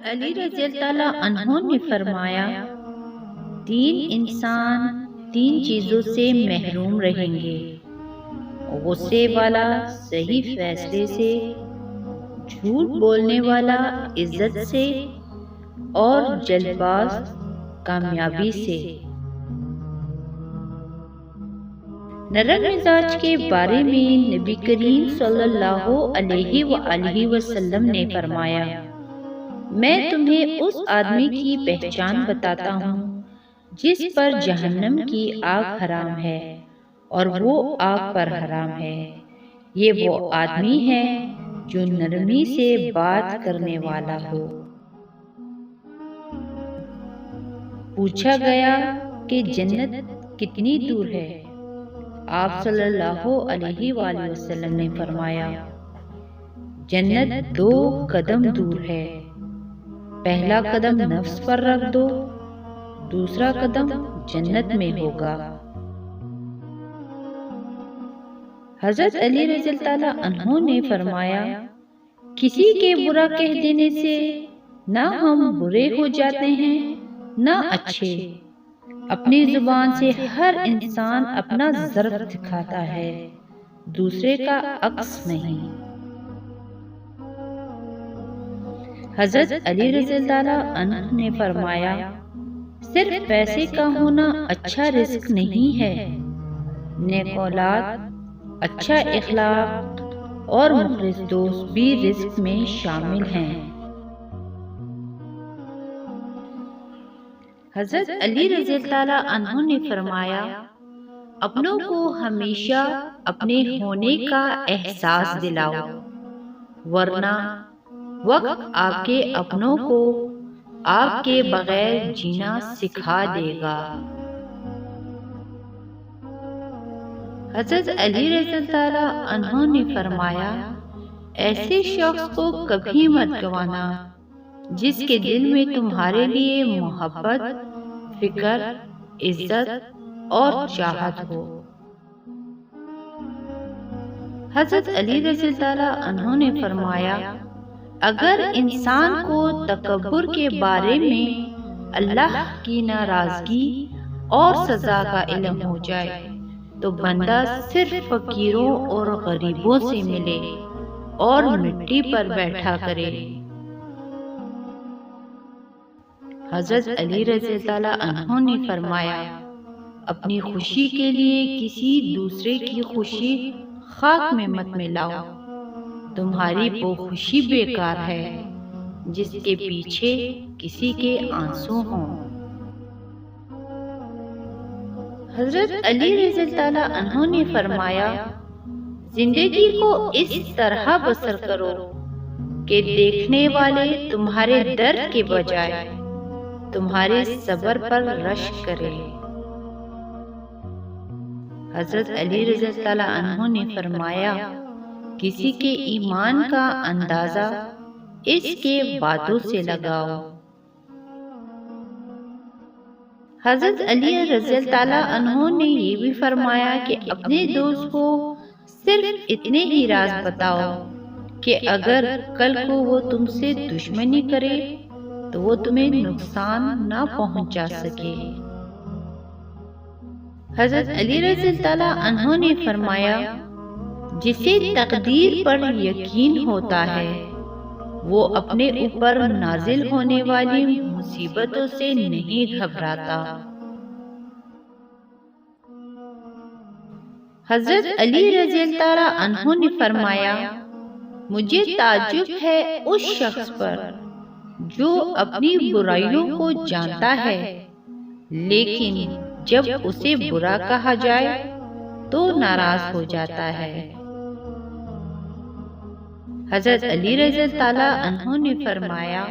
علی رضی اللہ عنہ نے فرمایا، تین انسان تین چیزوں سے محروم رہیں گے: غصے والا صحیح فیصلے سے، جھوٹ بولنے والا عزت سے، اور جلد باز کامیابی سے۔ نرم مزاج کے بارے میں نبی کریم صلی اللہ علیہ وآلہ وسلم نے فرمایا، میں تمہیں اس آدمی کی پہچان بتاتا ہوں جس پر جہنم کی آگ حرام ہے اور وہ آگ پر حرام ہے۔ یہ وہ آدمی ہے جو نرمی سے بات کرنے والا ہو۔ پوچھا گیا کہ جنت کتنی دور ہے؟ آپ صلی اللہ علیہ وآلہ وسلم نے فرمایا، جنت 2 قدم دور ہے۔ پہلا قدم نفس پر رکھ دو، دوسرا قدم جنت میں ہوگا۔ حضرت علی رضی اللہ عنہ نے فرمایا، کسی کے برا کہہ دینے سے نہ ہم برے ہو جاتے ہیں نہ اچھے۔ اپنی زبان سے ہر انسان اپنا ظرف دکھاتا ہے، دوسرے کا عکس نہیں۔ حضرت علی رضی اللہ عنہ نے فرمایا، صرف پیسے کا ہونا اچھا رزق نہیں ہے، نیک اولاد، اچھا اخلاق اور مخلص دوست بھی رزق میں شامل ہیں۔ حضرت علی رضی اللہ عنہ نے فرمایا، اپنوں کو ہمیشہ اپنے ہونے کا احساس دلاؤ، ورنہ وقت آپ کے اپنوں کو آپ کے بغیر جینا سکھا دے گا۔ حضرت علی رضی اللہ عنہ نے فرمایا، ایسے شخص کو کبھی مت گوانا جس کے دل میں تمہارے لیے محبت، فکر، عزت اور چاہت ہو۔ حضرت علی رضی اللہ عنہ نے فرمایا، اگر انسان کو تکبر کے بارے میں اللہ کی ناراضگی اور سزا کا علم ہو جائے تو بندہ صرف فقیروں اور غریبوں سے ملے اور مٹی پر بیٹھا کرے۔ حضرت علی رضی اللہ عنہ نے فرمایا، اپنی خوشی کے لیے کسی دوسرے کی خوشی خاک میں مت ملاؤ، تمہاری وہ خوشی بیکار ہے جس کے پیچھے کسی کے آنسو ہوں۔ حضرت علی رضی اللہ عنہ نے فرمایا، زندگی کو اس طرح بسر کرو کہ دیکھنے والے تمہارے درد کے بجائے تمہارے صبر پر رشک کرے۔ حضرت علی رضی اللہ عنہ نے فرمایا، کسی کے ایمان کا اندازہ اس کے باتوں سے لگاؤ۔ حضرت علی رضی اللہ عنہ نے یہ بھی فرمایا کہ اپنے دوست کو صرف اتنے ہی راز بتاؤ کہ اگر کل کو وہ تم سے دشمنی کرے تو وہ تمہیں نقصان نہ پہنچا سکے۔ حضرت علی رضی اللہ عنہ نے فرمایا، جسے تقدیر پر یقین ہوتا ہے وہ اپنے اوپر نازل ہونے والی مصیبتوں سے نہیں گھبراتا۔ حضرت علی رضی اللہ عنہ نے فرمایا، مجھے تعجب ہے اس شخص پر جو اپنی برائیوں کو جانتا ہے لیکن جب اسے برا کہا جائے تو ناراض ہو جاتا ہے۔ حضرت علی رضی اللہ عنہ نے فرمایا،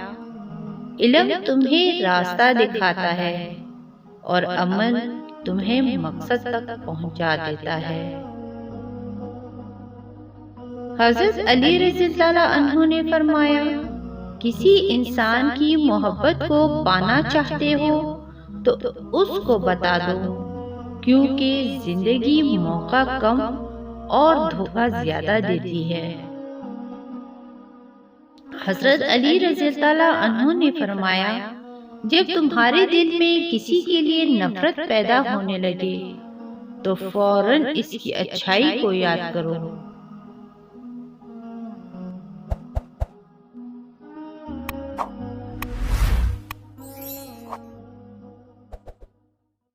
علم تمہیں راستہ دکھاتا ہے اور عمل تمہیں مقصد تک پہنچا دیتا ہے۔ حضرت علی رضی اللہ عنہ نے فرمایا، کسی انسان کی محبت کو پانا چاہتے ہو تو اس کو بتا دو، کیونکہ زندگی موقع کم اور دھوکہ زیادہ دیتی ہے۔ حضرت علی رضی اللہ عنہ نے فرمایا، جب تمہارے دل میں کسی کے لیے نفرت پیدا ہونے لگے تو فوراً اس کی اچھائی کو یاد کرو